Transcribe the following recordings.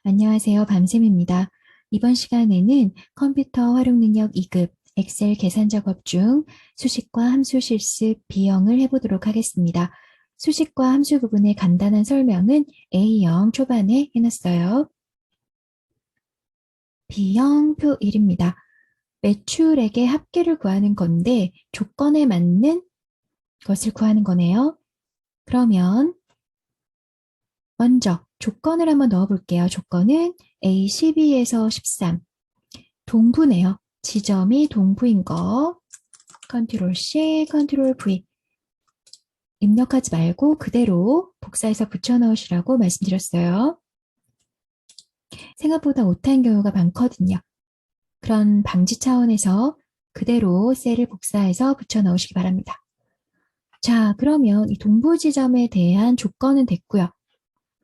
안녕하세요. 밤샘입니다. 이번 시간에는 컴퓨터 활용 능력 2급 엑셀 계산 작업 중 수식과 함수 실습 B형을 해보도록 하겠습니다. 수식과 함수 부분의 간단한 설명은 A형 초반에 해놨어요. B형 표 1입니다. 매출액의 합계를 구하는 건데 조건에 맞는 것을 구하는 거네요. 그러면 먼저 조건을 한번 넣어볼게요. 조건은 A12에서 13. 동부네요. 지점이 동부인 거. 컨트롤 C, 컨트롤 V. 입력하지 말고 그대로 복사해서 붙여 넣으시라고 말씀드렸어요. 생각보다 오타인 경우가 많거든요. 그런 방지 차원에서 그대로 셀을 복사해서 붙여 넣으시기 바랍니다. 자, 그러면 이 동부 지점에 대한 조건은 됐고요.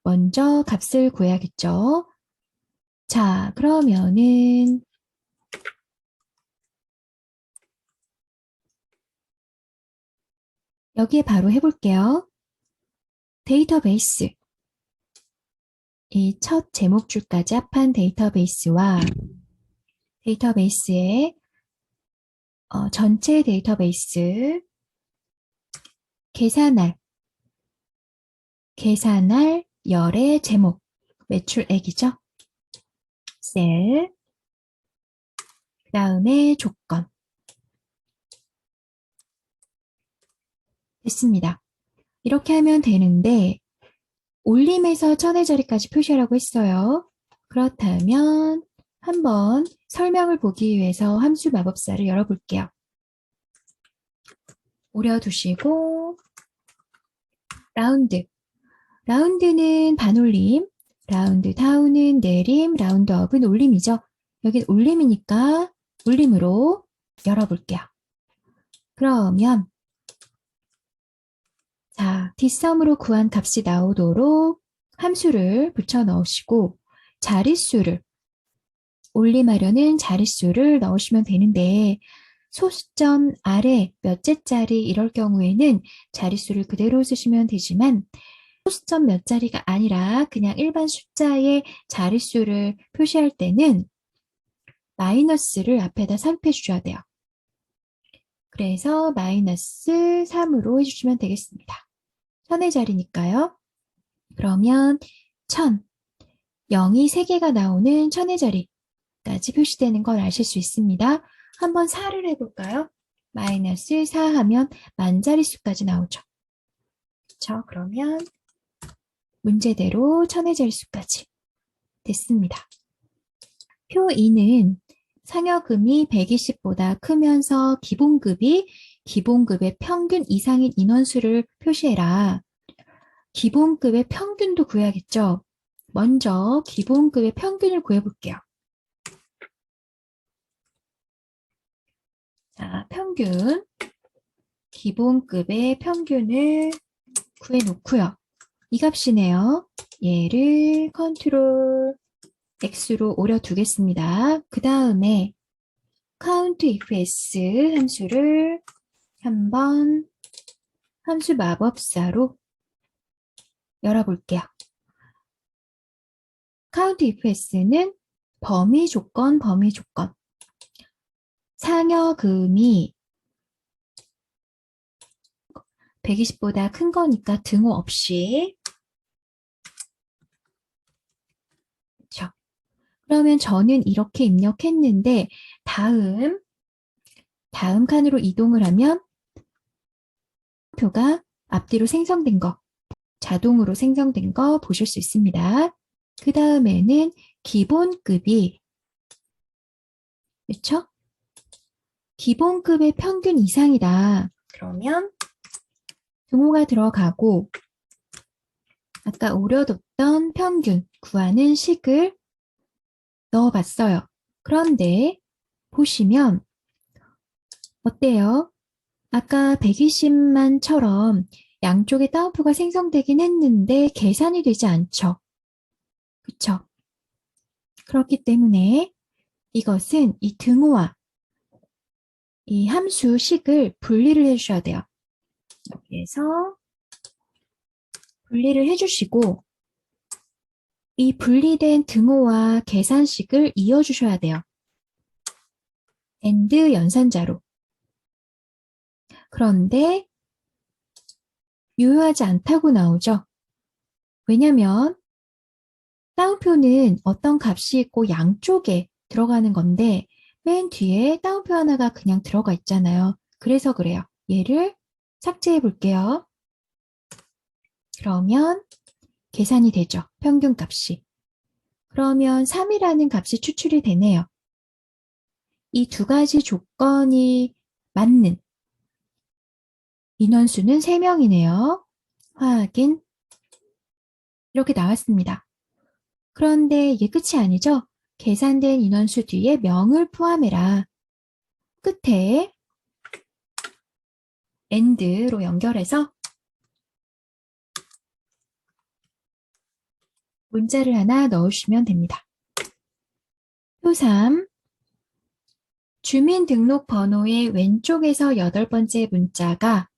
먼저 값을 구해야겠죠. 자, 그러면은 여기에 바로 해볼게요. 데이터베이스. 이 첫 제목줄까지 합한 데이터베이스와 데이터베이스의 전체 데이터베이스, 계산할 열의 제목, 매출액이죠. 셀, 그 다음에 조건. 됐습니다. 이렇게 하면 되는데 올림에서 천의 자리까지 표시하라고 했어요. 그렇다면 한번 설명을 보기 위해서 함수 마법사를 열어볼게요. 오려두시고 라운드. 라운드는 반올림, 라운드 다운은 내림, 라운드업은 올림이죠. 여긴 올림이니까 올림으로 열어볼게요. 그러면 자, 뒷섬으로 구한 값이 나오도록 함수를 붙여 넣으시고 자릿수를 올림하려는 자릿수를 넣으시면 되는데 소수점 아래 몇째짜리 이럴 경우에는 자릿수를 그대로 쓰시면 되지만 소수점 몇 자리가 아니라 그냥 일반 숫자의 자릿수를 표시할 때는 마이너스를 앞에다 삽입해 주셔야 돼요. 그래서 마이너스 3으로 해주시면 되겠습니다. 1000의 자리니까요. 그러면 1000, 0이 3개가 나오는 1000의 자리까지 표시되는 걸 아실 수 있습니다. 한번 4를 해볼까요? 마이너스 4 하면 만자릿수까지 나오죠. 그렇죠? 그러면 문제대로 1000의 자릿수까지 됐습니다. 표 2는 상여금이 120보다 크면서 기본급의 평균 이상인 인원수를 표시해라. 기본급의 평균도 구해야겠죠? 먼저 기본급의 평균을 구해볼게요. 자, 평균. 기본급의 평균을 구해놓고요. 이 값이네요. 얘를 컨트롤 X로 오려두겠습니다. 그 다음에 count if s 함수를 한번 함수 마법사로 열어볼게요. count if s는 범위 조건. 상여금이 120보다 큰 거니까 등호 없이. 그렇죠? 그러면 저는 이렇게 입력했는데 다음 칸으로 이동을 하면 표가 앞뒤로 생성된 거, 자동으로 생성된 거 보실 수 있습니다. 그 다음에는 기본급이, 그렇죠? 기본급의 평균 이상이다. 그러면 등호가 들어가고 아까 오려뒀던 평균 구하는 식을 넣어봤어요. 그런데 보시면 어때요? 아까 120만처럼 양쪽에 따옴표가 생성되긴 했는데 계산이 되지 않죠. 그쵸? 그렇기 때문에 이것은 이 등호와 이 함수식을 분리를 해주셔야 돼요. 여기에서 분리를 해주시고 이 분리된 등호와 계산식을 이어주셔야 돼요. and 연산자로. 그런데 유효하지 않다고 나오죠. 왜냐면 따옴표는 어떤 값이 있고 양쪽에 들어가는 건데 맨 뒤에 따옴표 하나가 그냥 들어가 있잖아요. 그래서 그래요. 얘를 삭제해 볼게요. 그러면 계산이 되죠. 평균값이. 그러면 3이라는 값이 추출이 되네요. 이 두 가지 조건이 맞는 인원수는 3명이네요. 확인. 이렇게 나왔습니다. 그런데 이게 끝이 아니죠? 계산된 인원수 뒤에 명을 포함해라. 끝에 and로 연결해서 문자를 하나 넣으시면 됩니다. 표 3. 주민등록번호의 왼쪽에서 8번째 문자가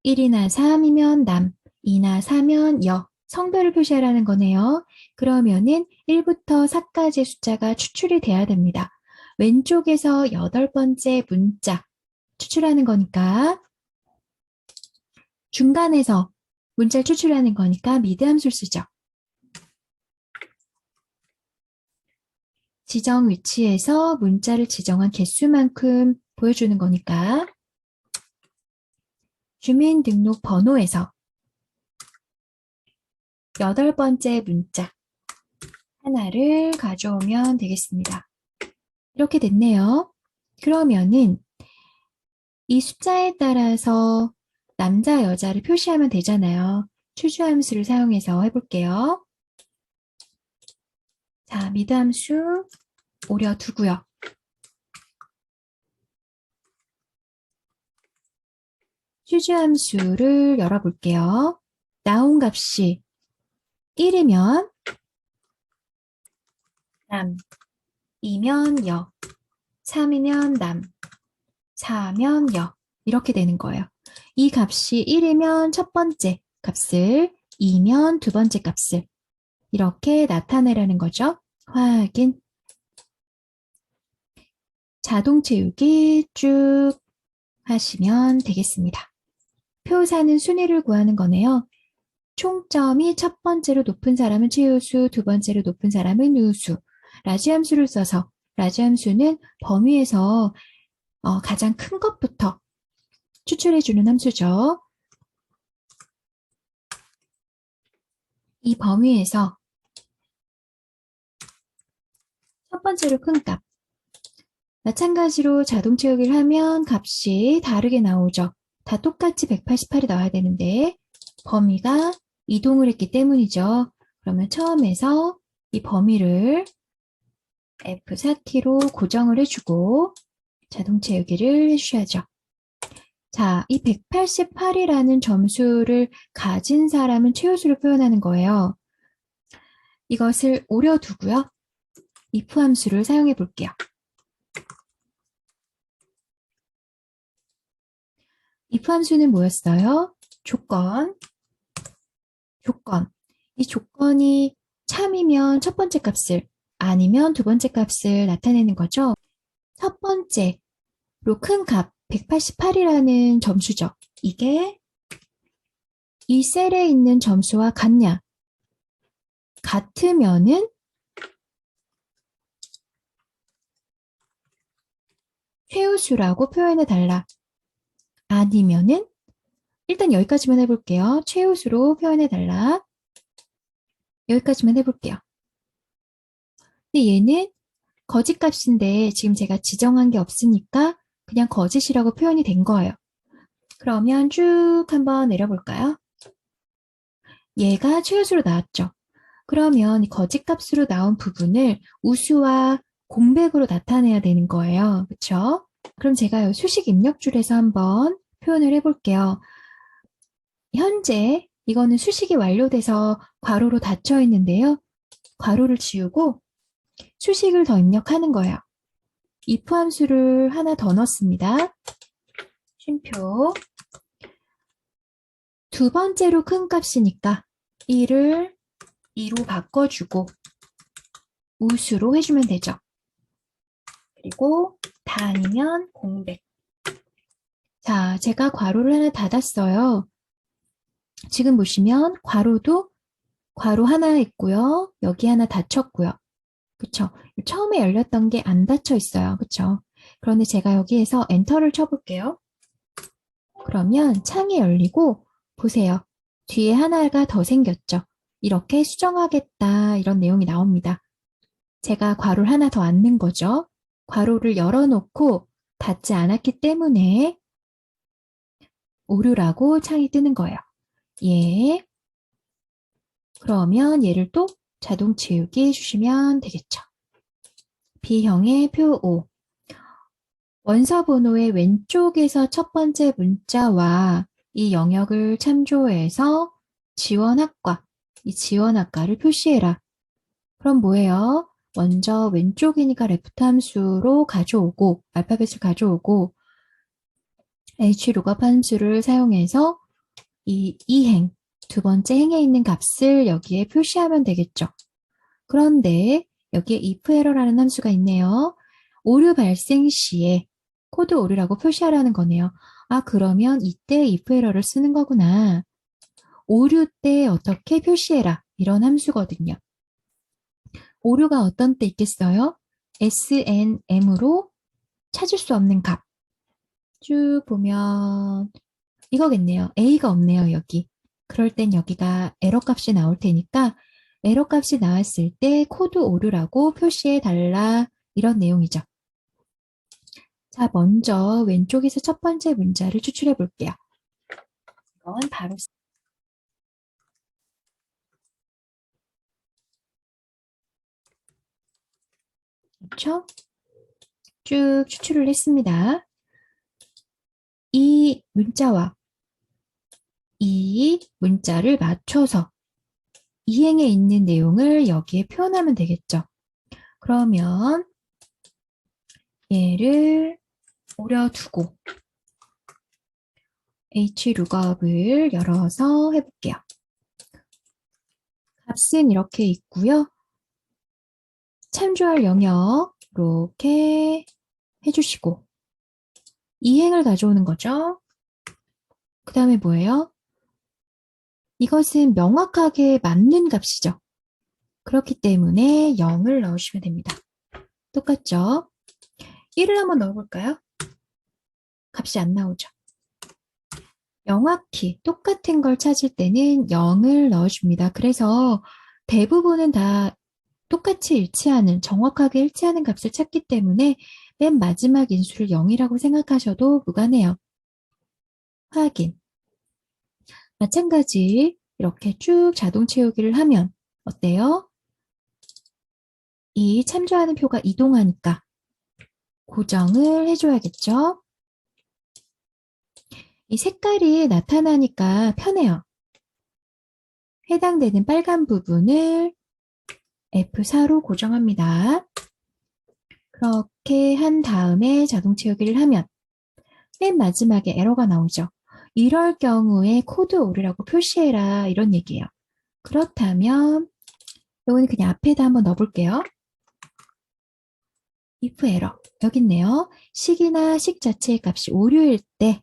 1이나 3이면 남, 2나 4면 여, 성별을 표시하라는 거네요. 그러면은 1부터 4까지 숫자가 추출이 돼야 됩니다. 왼쪽에서 8번째 문자 추출하는 거니까 중간에서 문자를 추출하는 거니까 미드 함수를 쓰죠. 지정 위치에서 문자를 지정한 개수만큼 보여주는 거니까 주민등록번호에서 8번째 문자 하나를 가져오면 되겠습니다. 이렇게 됐네요. 그러면은 이 숫자에 따라서 남자, 여자를 표시하면 되잖아요. 추주함수를 사용해서 해볼게요. 자, 미드 함수 오려두고요. 추주함수를 열어볼게요. 나온 값이 1이면 남, 2면 여, 3이면 남, 4면 여 이렇게 되는 거예요. 이 값이 1이면 첫 번째 값을, 2면 두 번째 값을 이렇게 나타내라는 거죠. 확인. 자동 채우기 쭉 하시면 되겠습니다. 표사는 순위를 구하는 거네요. 총점이 첫 번째로 높은 사람은 최우수, 두 번째로 높은 사람은 우수. 라지 함수를 써서 라지 함수는 범위에서 가장 큰 것부터 추출해주는 함수죠. 이 범위에서 첫 번째로 큰 값. 마찬가지로 자동 채우기를 하면 값이 다르게 나오죠. 다 똑같이 188이 나와야 되는데 범위가 이동을 했기 때문이죠. 그러면 처음에서 이 범위를 F4키로 고정을 해주고 자동 채우기를 해주셔야죠. 자, 이 188이라는 점수를 가진 사람은 최우수를 표현하는 거예요. 이것을 오려두고요. if 함수를 사용해 볼게요. if 함수는 뭐였어요? 조건. 이 조건이 참이면 첫 번째 값을, 아니면 두 번째 값을 나타내는 거죠. 첫 번째로 큰 값, 188이라는 점수죠. 이게 이 셀에 있는 점수와 같냐? 같으면은 최우수라고 표현해 달라. 아니면은 일단 여기까지만 해볼게요. 최우수로 표현해 달라. 여기까지만 해볼게요. 근데 얘는 거짓값인데 지금 제가 지정한 게 없으니까 그냥 거짓이라고 표현이 된 거예요. 그러면 쭉 한번 내려볼까요? 얘가 최우수로 나왔죠. 그러면 이 거짓값으로 나온 부분을 우수와 공백으로 나타내야 되는 거예요. 그렇죠? 그럼 제가 수식 입력줄에서 한번 표현을 해볼게요. 현재 이거는 수식이 완료돼서 괄호로 닫혀 있는데요. 괄호를 지우고 수식을 더 입력하는 거예요. if 함수를 하나 더 넣습니다. 쉼표. 두 번째로 큰 값이니까 1을 2로 바꿔주고 우수로 해주면 되죠. 그리고 다 아니면 공백. 자, 제가 괄호를 하나 닫았어요. 지금 보시면 괄호도 괄호 하나 있고요. 여기 하나 닫혔고요. 그쵸? 처음에 열렸던 게 안 닫혀 있어요. 그쵸? 그런데 제가 여기에서 엔터를 쳐볼게요. 그러면 창이 열리고 보세요. 뒤에 하나가 더 생겼죠? 이렇게 수정하겠다 이런 내용이 나옵니다. 제가 괄호를 하나 더 안 넣은 거죠. 괄호를 열어놓고 닫지 않았기 때문에 오류라고 창이 뜨는 거예요. 예. 그러면 얘를 또 자동 채우기 해주시면 되겠죠. B형의 표 5. 원서 번호의 왼쪽에서 첫 번째 문자와 이 영역을 참조해서 지원학과, 이 지원학과를 표시해라. 그럼 뭐예요? 먼저 왼쪽이니까 레프트 함수로 가져오고, 알파벳을 가져오고, hlookup 함수를 사용해서 이 이행, 두 번째 행에 있는 값을 여기에 표시하면 되겠죠. 그런데 여기에 if error라는 함수가 있네요. 오류 발생 시에 코드 오류라고 표시하라는 거네요. 아, 그러면 이때 if error를 쓰는 거구나. 오류 때 어떻게 표시해라. 이런 함수거든요. 오류가 어떤 때 있겠어요? SNM으로 찾을 수 없는 값. 쭉 보면 이거겠네요. A가 없네요, 여기. 그럴 땐 여기가 에러 값이 나올 테니까 에러 값이 나왔을 때 코드 오류라고 표시해 달라. 이런 내용이죠. 자, 먼저 왼쪽에서 첫 번째 문자를 추출해 볼게요. 이건 바로 그렇죠? 쭉 추출을 했습니다. 이 문자와 이 문자를 맞춰서 이행에 있는 내용을 여기에 표현하면 되겠죠. 그러면 얘를 오려두고 hlookup을 열어서 해볼게요. 값은 이렇게 있고요. 참조할 영역 이렇게 해주시고 이행을 가져오는 거죠. 그 다음에 뭐예요? 이것은 명확하게 맞는 값이죠. 그렇기 때문에 0을 넣으시면 됩니다. 똑같죠? 1을 한번 넣어볼까요? 값이 안 나오죠. 명확히 똑같은 걸 찾을 때는 0을 넣어줍니다. 그래서 대부분은 다 똑같이 일치하는, 정확하게 일치하는 값을 찾기 때문에 맨 마지막 인수를 0이라고 생각하셔도 무관해요. 확인. 마찬가지 이렇게 쭉 자동 채우기를 하면 어때요? 이 참조하는 표가 이동하니까 고정을 해줘야겠죠? 이 색깔이 나타나니까 편해요. 해당되는 빨간 부분을 F4로 고정합니다. 그렇게 한 다음에 자동 채우기를 하면 맨 마지막에 에러가 나오죠. 이럴 경우에 코드 오류라고 표시해라 이런 얘기예요. 그렇다면 이거는 그냥 앞에다 한번 넣어볼게요. if error 여기 있네요. 식이나 식 자체의 값이 오류일 때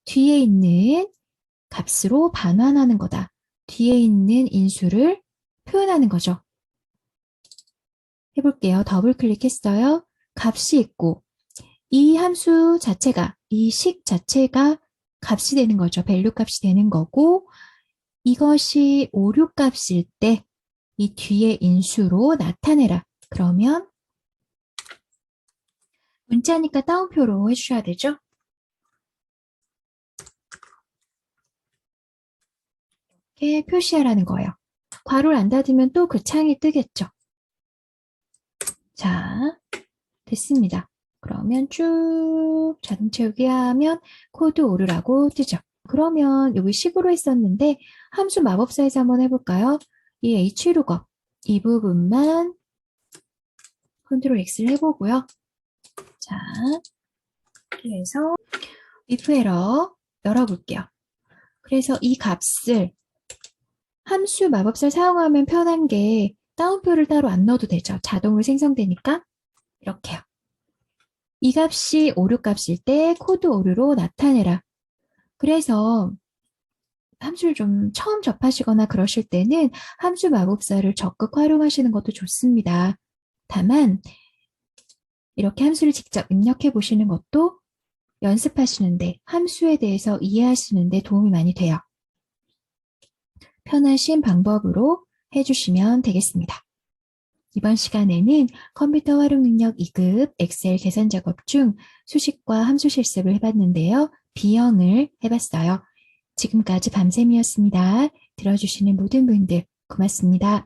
뒤에 있는 값으로 반환하는 거다. 뒤에 있는 인수를 표현하는 거죠. 해볼게요. 더블 클릭했어요. 값이 있고 이 함수 자체가 이 식 자체가 값이 되는 거죠. 밸류 값이 되는 거고 이것이 오류 값일 때 이 뒤에 인수로 나타내라. 그러면 문자니까 따옴표로 해주셔야 되죠. 이렇게 표시하라는 거예요. 괄호를 안 닫으면 또 그 창이 뜨겠죠. 자, 됐습니다. 그러면 쭉 자동 채우기 하면 코드 오류라고 뜨죠. 그러면 여기 식으로 했었는데 함수 마법사에서 한번 해볼까요? 이 hlookup 이 부분만 컨트롤 X를 해보고요. 자, 이렇게 해서 if error 열어볼게요. 그래서 이 값을 함수 마법사를 사용하면 편한 게 따옴표를 따로 안 넣어도 되죠. 자동으로 생성되니까 이렇게요. 이 값이 오류 값일 때 코드 오류로 나타내라. 그래서 함수를 좀 처음 접하시거나 그러실 때는 함수 마법사를 적극 활용하시는 것도 좋습니다. 다만 이렇게 함수를 직접 입력해 보시는 것도 연습하시는데 함수에 대해서 이해하시는데 도움이 많이 돼요. 편하신 방법으로 해주시면 되겠습니다. 이번 시간에는 컴퓨터 활용 능력 2급 엑셀 계산 작업 중 수식과 함수 실습을 해봤는데요. 비형을 해봤어요. 지금까지 밤샘이었습니다. 들어주시는 모든 분들 고맙습니다.